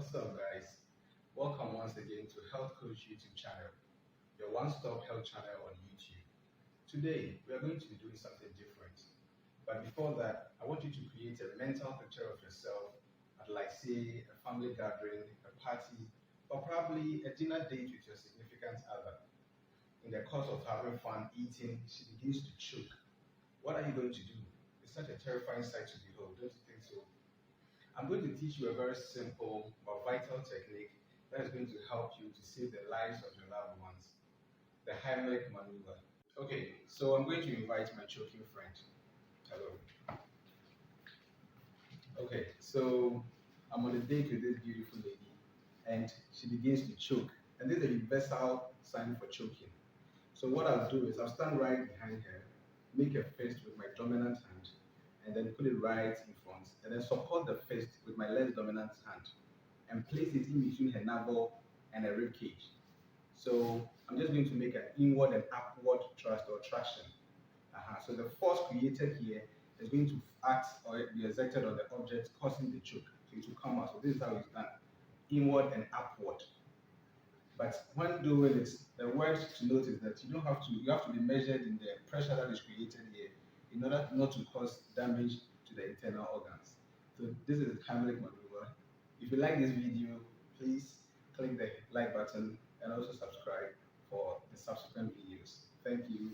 What's up, guys? Welcome once again to Health Coach YouTube channel, your one-stop health channel on YouTube. Today, we are going to be doing something different. But before that, I want you to create a mental picture of yourself at, like, say, a family gathering, a party, or probably a dinner date with your significant other. In the course of having fun eating, she begins to choke. What are you going to do? It's such a terrifying sight to behold, don't you think so? I'm going to teach you a very simple but vital technique that is going to help you to save the lives of your loved ones. The Heimlich Maneuver. Okay, so I'm going to invite my choking friend. Hello. Okay, so I'm on a date with this beautiful lady and she begins to choke. And this is a universal sign for choking. So what I'll do is I'll stand right behind her, make a fist with my dominant hand, and then put it right in front, and then support the fist with my less dominant hand, and place it in between her navel and her rib cage. So I'm just going to make an inward and upward thrust or traction. So the force created here is going to act or be exerted on the object, causing the choke. So it will come out. So this is how it's done: inward and upward. But when doing it, the word to note is that you have to be measured in the pressure that is created here in order not to cause damage to the internal organs. So this is the Heimlich maneuver. If you like this video, please click the like button and also subscribe for the subsequent videos. Thank you.